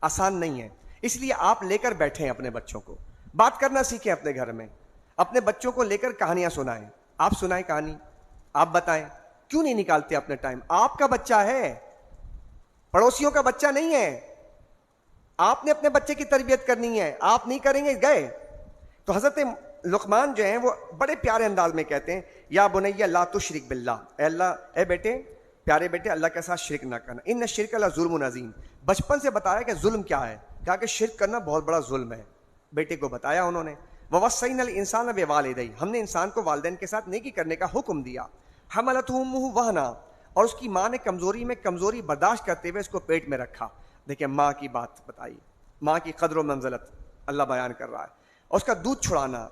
آسان نہیں ہے. اس لیے آپ لے کر بیٹھیں اپنے بچوں کو, بات کرنا سیکھیں اپنے گھر میں, اپنے بچوں کو لے کر کہانیاں سنائیں. آپ سنائیں کہانی, آپ بتائیں. کیوں نہیں نکالتے اپنے ٹائم؟ آپ کا بچہ ہے, پڑوسیوں کا بچہ نہیں ہے. آپ نے اپنے بچے کی تربیت کرنی ہے, آپ نہیں کریں گے گئے. تو حضرت لقمان جو ہیں وہ بڑے پیارے انداز میں کہتے ہیں, یا بنیا لا تشرک باللہ, اے اللہ, اے بیٹے, پیارے بیٹے, اللہ کے ساتھ شرک نہ کرنا. ان الشرک لظلم عظیم. بچپن سے بتایا کہ ظلم کیا ہے, کہا کہ شرک کرنا بہت بڑا ظلم ہے. بیٹے کو بتایا انہوں نے. ووصینا الانسان بوالدیہ, ہم نے انسان کو والدین کے ساتھ نیکی کرنے کا حکم دیا. حملتہ امہ وہنا, اور اس کی ماں نے کمزوری برداشت کرتے ہوئے اس کو پیٹ میں رکھا. دیکھیں ماں کی بات بتائی, ماں کی قدر و منزلت اللہ بیان کر رہا ہے. اور اس کا دودھ چھڑانا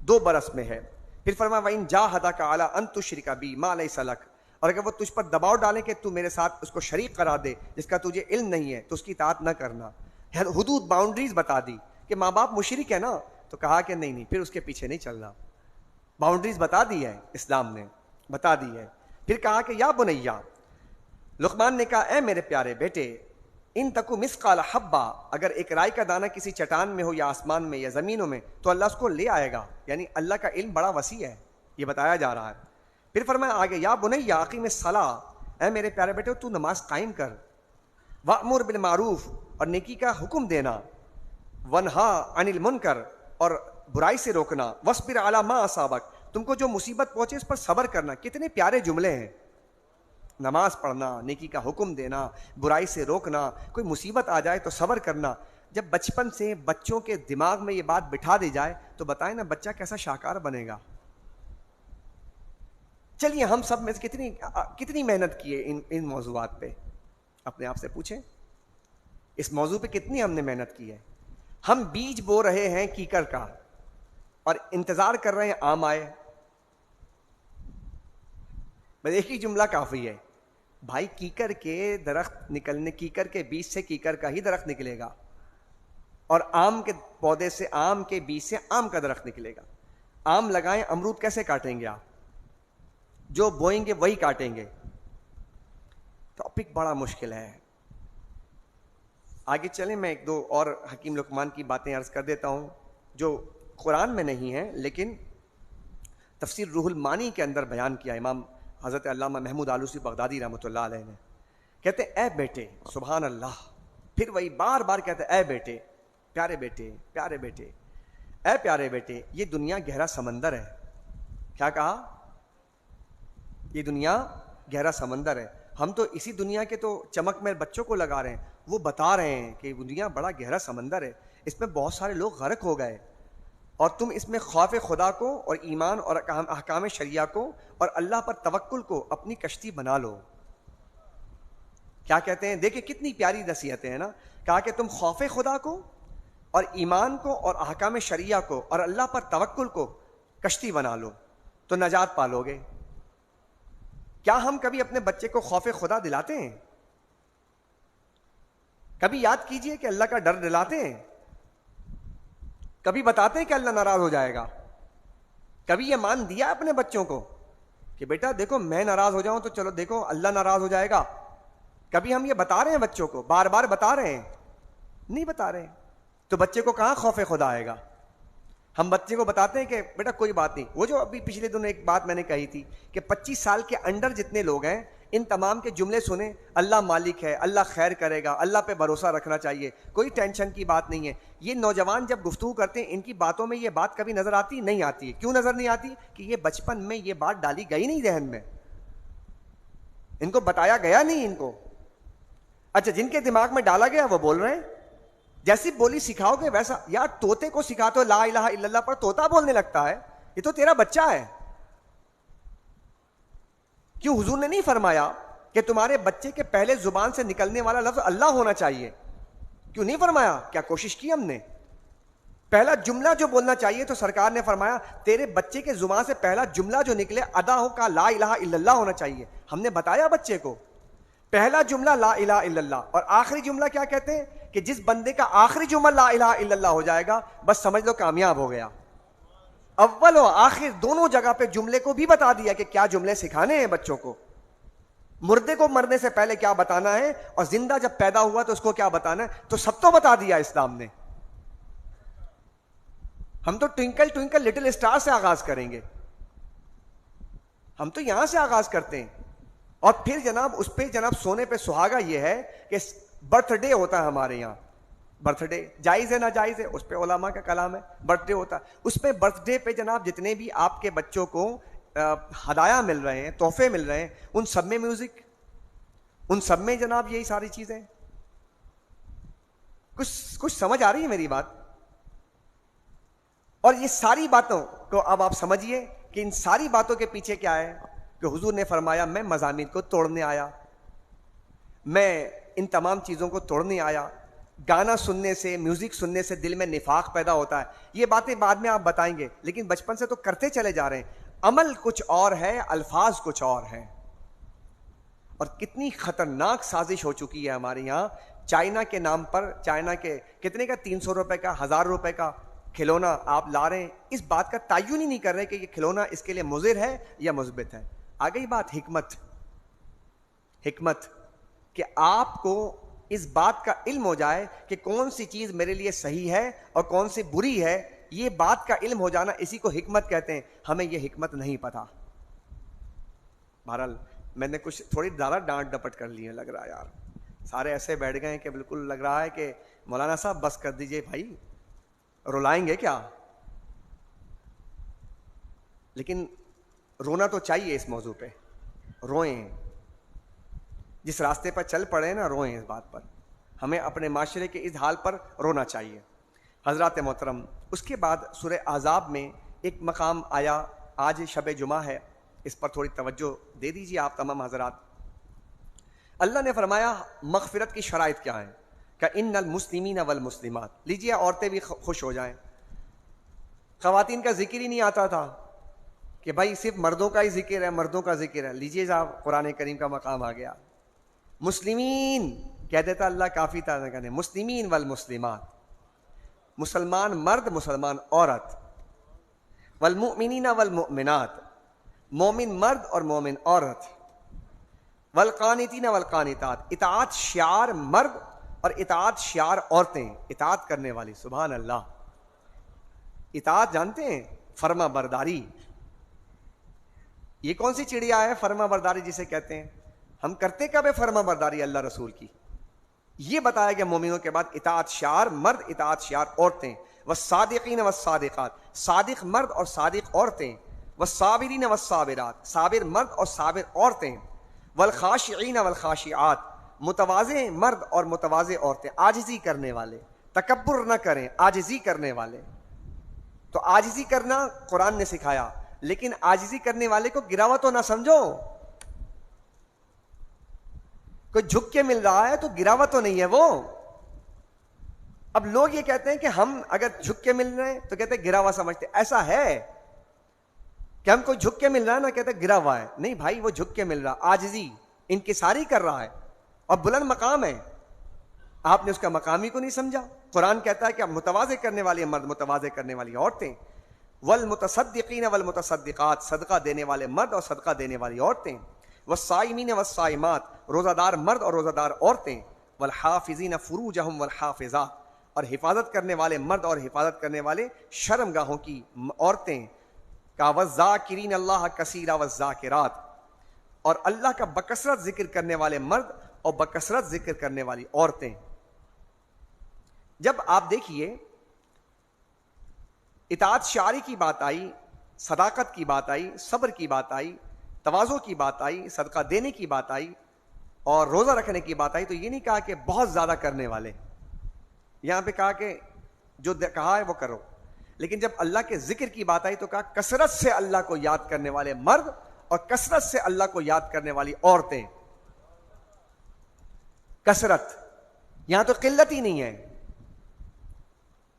2 برس میں ہے. پھر فرمایا وَإِن جَاهَدَاكَ عَلَىٰ أَن تُشْرِكَ بِي مَا لَيْسَ لَكَ, اور اگر وہ تجھ پر دباؤ ڈالیں کہ تو میرے ساتھ اس کو شریک قرار دے جس کا تجھے علم نہیں ہے, تو اس کی اطاعت نہ کرنا. حدود, باؤنڈریز بتا دی کہ ماں باپ مشرک ہے نا, تو کہا کہ نہیں, پھر اس کے پیچھے نہیں چلنا. باؤنڈریز بتا دی ہے, اسلام نے بتا دی ہے. پھر کہا کہ یا بنیا, لقمان نے کہا اے میرے پیارے بیٹے, ان تکو مثقال حبہ, اگر ایک رائی کا دانہ کسی چٹان میں ہو یا آسمان میں یا زمینوں میں تو اللہ اس کو لے آئے گا. یعنی اللہ کا علم بڑا وسیع ہے, یہ بتایا جا رہا ہے. پھر فرمایا آگے, یا بنیا اقیم الصلاۃ, اے میرے پیارے بیٹے تو نماز قائم کر. وامر بالمعروف, اور نیکی کا حکم دینا. ونہا عن المنکر, اور برائی سے روکنا. واصبر علی ما اصابک, تم کو جو مصیبت پہنچے اس پر صبر کرنا. کتنے پیارے جملے ہیں. نماز پڑھنا, نیکی کا حکم دینا, برائی سے روکنا, کوئی مصیبت آ جائے تو صبر کرنا. جب بچپن سے بچوں کے دماغ میں یہ بات بٹھا دی جائے تو بتائیں نا بچہ کیسا شاہکار بنے گا. چلیے ہم سب میں سے کتنی محنت کی ہے ان موضوعات پہ, اپنے آپ سے پوچھیں اس موضوع پہ کتنی ہم نے محنت کی ہے. ہم بیج بو رہے ہیں کیکر کا اور انتظار کر رہے ہیں آم آئے. بس ایک ہی جملہ کافی ہے, بھائی کیکر کے درخت نکلنے, کیکر کے بیج سے کیکر کا ہی درخت نکلے گا, اور آم کے پودے سے, آم کے بیج سے آم کا درخت نکلے گا. آم لگائیں, امرود کیسے کاٹیں گے آپ؟ جو بوئیں گے وہی کاٹیں گے. ٹاپک بڑا مشکل ہے. آگے چلیں, میں ایک دو اور حکیم لقمان کی باتیں عرض کر دیتا ہوں جو قرآن میں نہیں ہیں لیکن تفسیر روح المانی کے اندر بیان کیا امام حضرت علامہ محمود آلوسی بغدادی رحمۃ اللہ علیہ نے. کہتے اے بیٹے, سبحان اللہ, پھر وہی بار بار کہتے اے بیٹے, پیارے بیٹے, پیارے بیٹے, اے پیارے بیٹے, یہ دنیا گہرا سمندر ہے. کیا کہا؟ یہ دنیا گہرا سمندر ہے. ہم تو اسی دنیا کے تو چمک میں بچوں کو لگا رہے ہیں, وہ بتا رہے ہیں کہ دنیا بڑا گہرا سمندر ہے, اس میں بہت سارے لوگ غرق ہو گئے, اور تم اس میں خوف خدا کو اور ایمان اور احکام شریعہ کو اور اللہ پر توکل کو اپنی کشتی بنا لو. کیا کہتے ہیں؟ دیکھیں کتنی پیاری نصیحتیں ہیں نا. کہا کہ تم خوف خدا کو اور ایمان کو اور احکام شریعہ کو اور اللہ پر توکل کو کشتی بنا لو تو نجات پالو گے. کیا ہم کبھی اپنے بچے کو خوف خدا دلاتے ہیں؟ کبھی یاد کیجئے کہ اللہ کا ڈر دلاتے ہیں؟ کبھی بتاتے ہیں کہ اللہ ناراض ہو جائے گا؟ کبھی یہ مان دیا اپنے بچوں کو کہ بیٹا دیکھو میں ناراض ہو جاؤں تو چلو دیکھو اللہ ناراض ہو جائے گا؟ کبھی ہم یہ بتا رہے ہیں بچوں کو؟ بار بار بتا رہے ہیں؟ نہیں بتا رہے ہیں. تو بچے کو کہاں خوف خدا آئے گا؟ ہم بچے کو بتاتے ہیں کہ بیٹا کوئی بات نہیں. وہ جو ابھی پچھلے دنوں ایک بات میں نے کہی تھی کہ 25 سال کے انڈر جتنے لوگ ہیں ان تمام کے جملے سنیں, اللہ مالک ہے, اللہ خیر کرے گا, اللہ پہ بھروسہ رکھنا چاہیے, کوئی ٹینشن کی بات نہیں ہے. یہ نوجوان جب گفتگو کرتے ہیں ان کی باتوں میں یہ بات کبھی نظر آتی نہیں آتی. کیوں نظر نہیں آتی؟ کہ یہ بچپن میں یہ بات ڈالی گئی نہیں ذہن میں, ان کو بتایا گیا نہیں ان کو. اچھا جن کے دماغ میں ڈالا گیا وہ بول رہے ہیں. جیسی بولی سکھاؤ گے ویسا. یار طوطے کو سکھاتے ہو لا الہ الا اللہ پر طوطا بولنے لگتا ہے, یہ تو تیرا بچہ ہے. کیوں حضور نے نہیں فرمایا کہ تمہارے بچے کے پہلے زبان سے نکلنے والا لفظ اللہ ہونا چاہیے؟ کیوں نہیں فرمایا؟ کیا کوشش کی ہم نے؟ پہلا جملہ جو بولنا چاہیے تو سرکار نے فرمایا تیرے بچے کے زبان سے پہلا جملہ جو نکلے ادا ہو کا لا الہ الا اللہ ہونا چاہیے. ہم نے بتایا بچے کو پہلا جملہ لا الہ الا اللہ, اور آخری جملہ کیا کہتے ہیں کہ جس بندے کا آخری جملہ لا الہ الا اللہ ہو جائے گا بس سمجھ لو کامیاب ہو گیا. اول و آخر دونوں جگہ پہ جملے کو بھی بتا دیا کہ کیا جملے سکھانے ہیں بچوں کو. مردے کو مرنے سے پہلے کیا بتانا ہے اور زندہ جب پیدا ہوا تو اس کو کیا بتانا ہے, تو سب تو بتا دیا اسلام نے. ہم تو ٹوئنکل ٹوئنکل لٹل اسٹار سے آغاز کریں گے, ہم تو یہاں سے آغاز کرتے ہیں. اور پھر جناب اس پہ جناب سونے پہ سہاگا یہ ہے کہ برتھ ڈے ہوتا ہے ہمارے یہاں. برتھ ڈے جائز ہے ناجائز ہے اس پہ علماء کا کلام ہے. برتھ ڈے ہوتا ہے, اس پہ برتھ ڈے پہ جناب جتنے بھی آپ کے بچوں کو ہدایا مل رہے ہیں, تحفے مل رہے ہیں, ان سب میں میوزک, ان سب میں جناب یہی ساری چیزیں. کچھ سمجھ آ رہی ہے میری بات؟ اور یہ ساری باتوں کو اب آپ سمجھیے کہ ان ساری باتوں کے پیچھے کیا ہے کہ حضور نے فرمایا میں مضامین کو توڑنے آیا, میں ان تمام چیزوں کو توڑنے آیا. گانا سننے سے, میوزک سننے سے دل میں نفاق پیدا ہوتا ہے. یہ باتیں بعد میں آپ بتائیں گے, لیکن بچپن سے تو کرتے چلے جا رہے ہیں. عمل کچھ اور ہے, الفاظ کچھ اور ہیں. اور کتنی خطرناک سازش ہو چکی ہے ہمارے یہاں. چائنا کے نام پر, چائنا کے کتنے کا 300 روپے کا 1000 روپے کا کھلونا آپ لا رہے ہیں, اس بات کا تعین ہی نہیں کر رہے کہ یہ کھلونا اس کے لیے مضر ہے یا مثبت ہے. آ گئی بات حکمت کہ آپ کو اس بات کا علم ہو جائے کہ کون سی چیز میرے لیے صحیح ہے اور کون سی بری ہے. یہ بات کا علم ہو جانا, اسی کو حکمت کہتے ہیں. ہمیں یہ حکمت نہیں پتا. بہرحال میں نے کچھ تھوڑی زیادہ ڈانٹ ڈپٹ کر لی ہے لگ رہا ہے یار. سارے ایسے بیٹھ گئے ہیں کہ بالکل لگ رہا ہے کہ مولانا صاحب بس کر دیجئے بھائی, رلائیں گے کیا. لیکن رونا تو چاہیے اس موضوع پہ, روئیں. جس راستے پر چل پڑے نا روئیں اس بات پر. ہمیں اپنے معاشرے کے اس حال پر رونا چاہیے. حضرات محترم، اس کے بعد سورہ احزاب میں ایک مقام آیا. آج شب جمعہ ہے، اس پر تھوڑی توجہ دے دیجیے آپ تمام حضرات. اللہ نے فرمایا مغفرت کی شرائط کیا ہیں کہ ان المسلمین والمسلمات. لیجیے عورتیں بھی خوش ہو جائیں. خواتین کا ذکر ہی نہیں آتا تھا کہ بھائی صرف مردوں کا ہی ذکر ہے، مردوں کا ذکر ہے. لیجیے صاحب قرآن کریم کا مقام آ گیا. مسلمین کہہ دیتا اللہ، کافی تھا کہنے مسلمین والمسلمات، مسلمان مرد مسلمان عورت. والمؤمنین والمؤمنات، مومن مرد اور مومن عورت. والقانتین والقانتات، اطاعت شعار مرد اور اطاعت شعار عورتیں، اطاعت کرنے والی. سبحان اللہ. اطاعت جانتے ہیں؟ فرما برداری. یہ کون سی چڑیا ہے فرما برداری جسے کہتے ہیں؟ ہم کرتے کب ہے فرما برداری اللہ رسول کی؟ یہ بتایا گیا مومنوں کے بعد اطاعت شعار مرد، اطاعت شعار عورتیں. والصادقین والصادقات، صادق مرد اور صادق عورتیں. والصابرین والصابرات، صابر مرد اور صابر عورتیں. والخاشعین والخاشعات، متواضع مرد اور متواضع عورتیں، عاجزی کرنے والے، تکبر نہ کریں، عاجزی کرنے والے. تو عاجزی کرنا قرآن نے سکھایا، لیکن عاجزی کرنے والے کو گرا ہوا تو نہ سمجھو. کوئی جھک کے مل رہا ہے تو گرا ہوا تو نہیں ہے وہ. اب لوگ یہ کہتے ہیں کہ ہم اگر جھک کے مل رہے ہیں تو کہتے ہیں گرا ہوا سمجھتے. ایسا ہے کہ ہم کوئی جھک کے مل رہا ہے نا کہتے ہیں گرا ہوا ہے. نہیں بھائی، وہ جھک کے مل رہا، عاجزی انکساری کر رہا ہے اور بلند مقام ہے. آپ نے اس کا مقامی کو نہیں سمجھا. قرآن کہتا ہے کہ متواضع کرنے والے مرد، متواضع کرنے والی عورتیں. والمتصدقین والمتصدقات، صدقہ دینے والے مرد اور صدقہ دینے والی عورتیں. والصائمین والصائمات، روزہ دار مرد اور روزہ دار عورتیں. والحافظین فروجہم والحافظات، اور حفاظت کرنے والے مرد اور حفاظت کرنے والے شرم گاہوں کی عورتیں. کا والذاکرین اللہ کثیرا والذاکرات، اور اللہ کا بکثرت ذکر کرنے والے مرد اور بکثرت ذکر کرنے والی عورتیں. جب آپ دیکھیے اطاعت شعاری کی بات آئی، صداقت کی بات آئی، صبر کی بات آئی، تواضع کی بات آئی، صدقہ دینے کی بات آئی اور روزہ رکھنے کی بات آئی، تو یہ نہیں کہا کہ بہت زیادہ کرنے والے. یہاں پہ کہا کہ جو کہا ہے وہ کرو. لیکن جب اللہ کے ذکر کی بات آئی تو کہا کثرت سے اللہ کو یاد کرنے والے مرد اور کثرت سے اللہ کو یاد کرنے والی عورتیں. کثرت، یہاں تو قلت ہی نہیں ہے.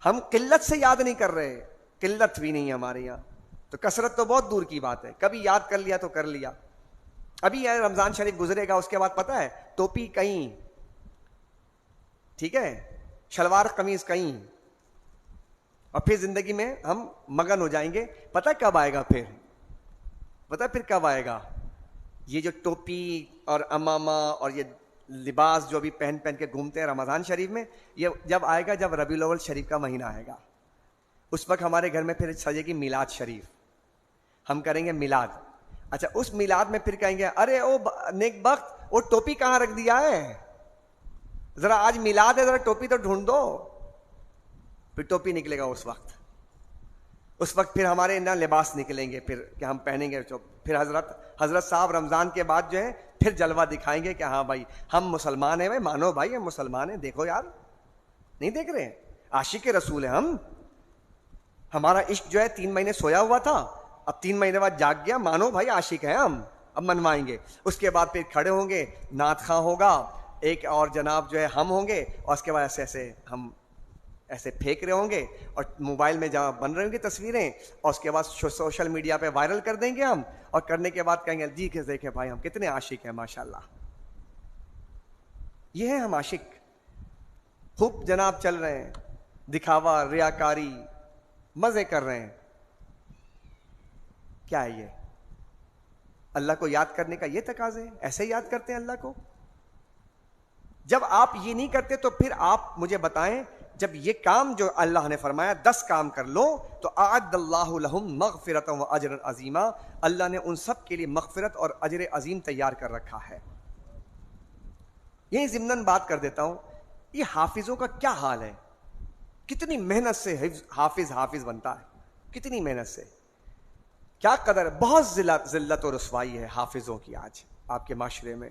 ہم قلت سے یاد نہیں کر رہے، قلت بھی نہیں ہے ہمارے یہاں. تو کثرت تو بہت دور کی بات ہے، کبھی یاد کر لیا تو کر لیا. ابھی رمضان شریف گزرے گا، اس کے بعد پتہ ہے ٹوپی کہیں، ٹھیک ہے، شلوار قمیض کہیں، اور پھر زندگی میں ہم مگن ہو جائیں گے. پتہ کب آئے گا پھر؟ پتہ پھر کب آئے گا؟ یہ جو ٹوپی اور امامہ اور یہ لباس جو بھی پہن کے گھومتے ہیں رمضان شریف میں، یہ جب آئے گا جب ربیع الاول شریف کا مہینہ آئے گا. اس وقت ہمارے گھر میں پھر سجے گی میلاد شریف، ہم کریں گے میلاد. اچھا، اس میلاد میں پھر کہیں گے ارے او نیک بخت، وہ ٹوپی کہاں رکھ دیا ہے؟ ذرا آج میلاد ہے، ذرا ٹوپی تو ڈھونڈ دو. پھر ٹوپی نکلے گا اس وقت پھر ہمارے نہ لباس نکلیں گے پھر کہ ہم پہنیں گے. پھر حضرت صاحب رمضان کے بعد جو ہے پھر جلوہ دکھائیں گے کہ ہاں بھائی ہم مسلمان ہیں. بھائی مانو بھائی ہم مسلمان ہیں، دیکھو یار، نہیں دیکھ رہے؟ عاشق رسول ہیں ہم. ہمارا عشق جو ہے 3 مہینے سویا ہوا تھا، اب 3 مہینے بعد جاگ گیا. مانو بھائی عاشق ہیں ہم، اب منوائیں گے. اس کے بعد پھر کھڑے ہوں گے، نعت خواں ہوگا ایک اور جناب جو ہے ہم ہوں گے، اور اس کے بعد ایسے ہم ایسے پھینک رہے ہوں گے اور موبائل میں جہاں بن رہی ہوں گی تصویریں، اور اس کے بعد سوشل میڈیا پہ وائرل کر دیں گے ہم، اور کرنے کے بعد کہیں گے جی کہ دیکھیں بھائی ہم کتنے عاشق ہیں ماشاءاللہ. یہ ہے ہم عاشق. خوب جناب چل رہے ہیں، دکھاوا، ریاکاری، مزے کر رہے ہیں. کیا ہے یہ؟ اللہ کو یاد کرنے کا یہ تقاضے ہیں؟ ایسے یاد کرتے ہیں اللہ کو؟ جب آپ یہ نہیں کرتے تو پھر آپ مجھے بتائیں، جب یہ کام جو اللہ نے فرمایا 10 کام کر لو تو اعد اللہ لہم مغفرۃ و اجر عظیما، اللہ نے ان سب کے لیے مغفرت اور اجر عظیم تیار کر رکھا ہے. یہی ضمناً بات کر دیتا ہوں، یہ حافظوں کا کیا حال ہے؟ کتنی محنت سے حافظ بنتا ہے، کتنی محنت سے، کیا قدر. بہت ذلت و رسوائی ہے حافظوں کی آج آپ کے معاشرے میں.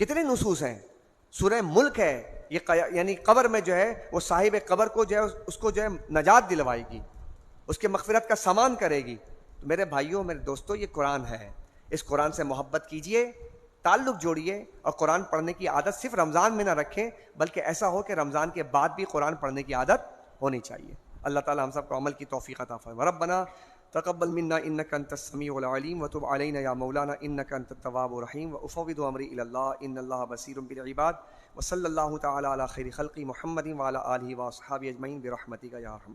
کتنے نصوص ہیں. سورہ ملک ہے یہ یعنی قبر میں جو ہے وہ صاحب قبر کو جو ہے اس کو جو ہے نجات دلوائے گی, اس کے مغفرت کا سامان کرے گی. تو میرے بھائیوں میرے دوستوں یہ قرآن ہے, اس قرآن سے محبت کیجئے, تعلق جوڑیے, اور قرآن پڑھنے کی عادت صرف رمضان میں نہ رکھیں بلکہ ایسا ہو کہ رمضان کے بعد بھی قرآن پڑھنے کی عادت ہونی چاہیے. اللہ تعالی ہم سب کو عمل کی توفیق عطا فرمائے. ربنا تقبل منا انك انت السميع العليم وتب علينا يا مولانا انك انت التواب الرحيم وافوض امري الى الله ان الله بصير بالعباد وصلى الله تعالى على خير خلق محمد وعلى اله واصحابه اجمعين برحمتك يا ارحم